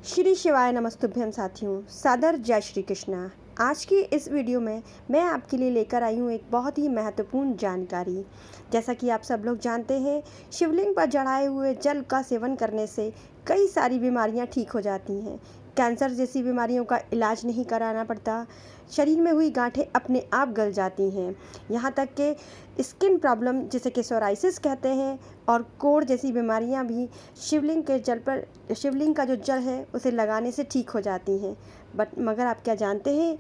श्री शिवाय नमस्तुभ्यम साथियों, सादर जय श्री कृष्णा। आज की इस वीडियो में मैं आपके लिए लेकर आई हूँ एक बहुत ही महत्वपूर्ण जानकारी। जैसा कि आप सब लोग जानते हैं, शिवलिंग पर चढ़ाए हुए जल का सेवन करने से कई सारी बीमारियाँ ठीक हो जाती हैं। कैंसर जैसी बीमारियों का इलाज नहीं कराना पड़ता, शरीर में हुई गांठें अपने आप गल जाती हैं। यहाँ तक कि स्किन प्रॉब्लम जिसे कि सोराइसिस कहते हैं और कोढ़ जैसी बीमारियाँ भी शिवलिंग का जो जल है उसे लगाने से ठीक हो जाती हैं। मगर आप क्या जानते हैं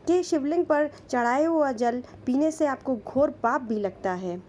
कि शिवलिंग पर चढ़ाया हुआ जल पीने से आपको घोर पाप भी लगता है।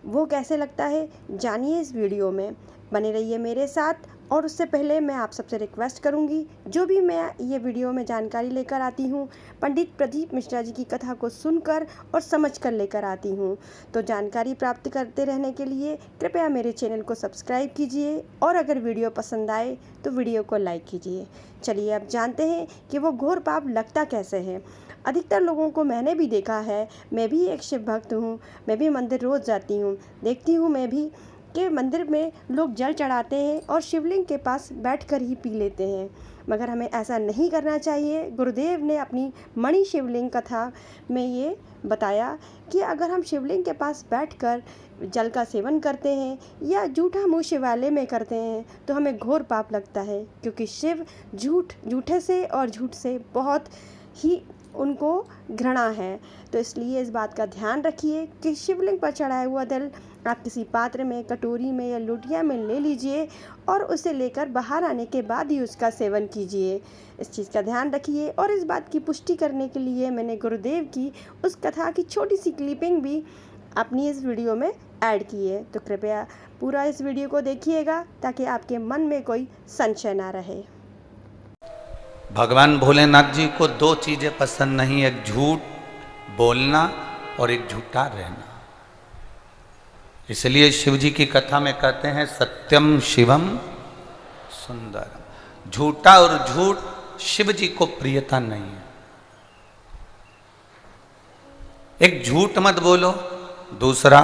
वो कैसे लगता है, जानिए इस वीडियो में। बने रहिए मेरे साथ। और उससे पहले मैं आप सबसे रिक्वेस्ट करूंगी, जो भी मैं ये वीडियो में जानकारी लेकर आती हूँ, पंडित प्रदीप मिश्रा जी की कथा को सुनकर और समझकर लेकर आती हूँ। तो जानकारी प्राप्त करते रहने के लिए कृपया मेरे चैनल को सब्सक्राइब कीजिए और अगर वीडियो पसंद आए तो वीडियो को लाइक कीजिए। चलिए अब जानते हैं कि वो घोर पाप लगता कैसे है। अधिकतर लोगों को मैंने भी देखा है, मैं भी एक शिव भक्त हूँ, मैं भी मंदिर रोज़ जाती हूँ, देखती हूँ मैं भी कि मंदिर में लोग जल चढ़ाते हैं और शिवलिंग के पास बैठकर ही पी लेते हैं। मगर हमें ऐसा नहीं करना चाहिए। गुरुदेव ने अपनी मणि शिवलिंग कथा में ये बताया कि अगर हम शिवलिंग के पास बैठकर जल का सेवन करते हैं या जूठा मुँह शिवालय में करते हैं तो हमें घोर पाप लगता है, क्योंकि शिव झूठे से और झूठ से बहुत ही उनको घृणा है। तो इसलिए इस बात का ध्यान रखिए कि शिवलिंग पर चढ़ाया हुआ जल आप किसी पात्र में, कटोरी में या लोटिया में ले लीजिए और उसे लेकर बाहर आने के बाद ही उसका सेवन कीजिए। इस चीज़ का ध्यान रखिए। और इस बात की पुष्टि करने के लिए मैंने गुरुदेव की उस कथा की छोटी सी क्लिपिंग भी अपनी इस वीडियो में ऐड की है। तो कृपया पूरा इस वीडियो को देखिएगा ताकि आपके मन में कोई संशय ना रहे। भगवान भोलेनाथ जी को दो चीजें पसंद नहीं, एक झूठ बोलना और एक झूठा रहना। इसलिए शिव जी की कथा में कहते हैं सत्यम शिवम सुंदरम। झूठा और झूठ शिव जी को प्रियता नहीं है। एक झूठ मत बोलो। दूसरा,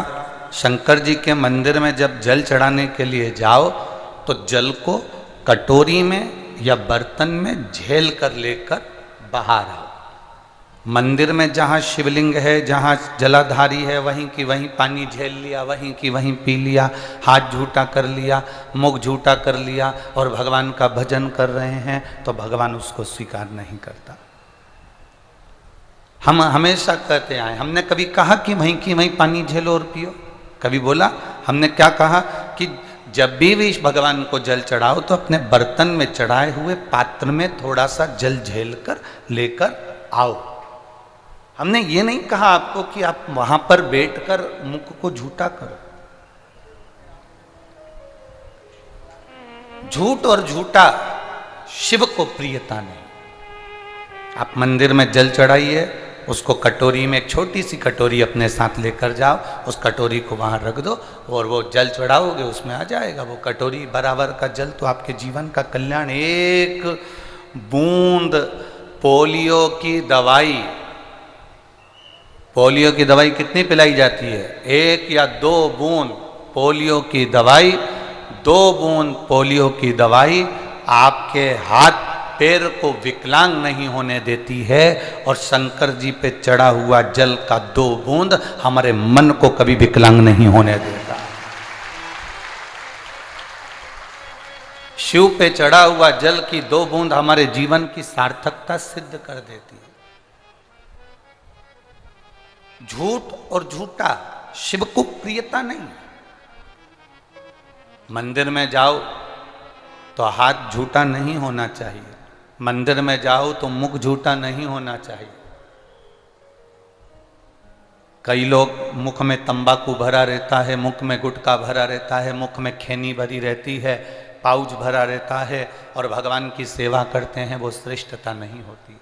शंकर जी के मंदिर में जब जल चढ़ाने के लिए जाओ तो जल को कटोरी में या बर्तन में झेल कर लेकर बाहर आओ। मंदिर में जहाँ शिवलिंग है, जहाँ जलाधारी है, वहीं की वहीं पानी झेल लिया, वहीं की वहीं पी लिया, हाथ झूठा कर लिया, मुख झूठा कर लिया और भगवान का भजन कर रहे हैं तो भगवान उसको स्वीकार नहीं करता। हम हमेशा कहते आए, हमने कभी कहा कि वहीं की वहीं पानी झेलो और पियो? कभी बोला? हमने क्या कहा कि जब भी भगवान को जल चढ़ाओ तो अपने बर्तन में चढ़ाए हुए पात्र में थोड़ा सा जल झेल कर लेकर आओ। हमने ये नहीं कहा आपको कि आप वहां पर बैठकर मुख को झूठा करो। झूठ और झूठा शिव को प्रियता नहीं। आप मंदिर में जल चढ़ाइए, उसको कटोरी में, एक छोटी सी कटोरी अपने साथ लेकर जाओ, उस कटोरी को वहां रख दो और वो जल चढ़ाओगे उसमें आ जाएगा वो कटोरी बराबर का जल। तो आपके जीवन का कल्याण। एक बूंद पोलियो की दवाई, पोलियो की दवाई कितनी पिलाई जाती है? एक या दो बूंद पोलियो की दवाई, दो बूंद पोलियो की दवाई आपके हाथ पैर को विकलांग नहीं होने देती है। और शंकर जी पे चढ़ा हुआ जल का दो बूंद हमारे मन को कभी विकलांग नहीं होने देता। शिव पे चढ़ा हुआ जल की दो बूंद हमारे जीवन की सार्थकता सिद्ध कर देती है। झूठ और झूठा शिव को प्रियता नहीं। मंदिर में जाओ तो हाथ झूठा नहीं होना चाहिए, मंदिर में जाओ तो मुख झूठा नहीं होना चाहिए। कई लोग मुख में तंबाकू भरा रहता है, मुख में गुटखा भरा रहता है, मुख में खैनी भरी रहती है, पाउच भरा रहता है और भगवान की सेवा करते हैं, वो श्रेष्ठता नहीं होती।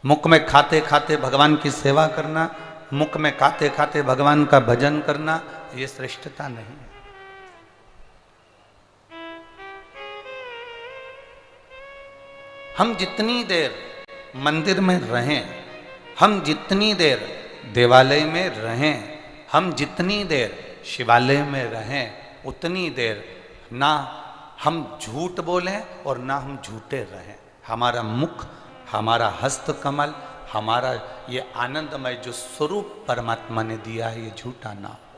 मुख में खाते खाते भगवान की सेवा करना, मुख में खाते खाते भगवान का भजन करना, ये श्रेष्ठता नहीं है। हम जितनी देर मंदिर में रहें, हम जितनी देर देवालय में रहें, हम जितनी देर शिवालय में रहें, उतनी देर ना हम झूठ बोलें और ना हम झूठे रहें। हमारा मुख, हमारा हस्त कमल, हमारा ये आनंदमय जो स्वरूप परमात्मा ने दिया है, ये झूठा ना हो।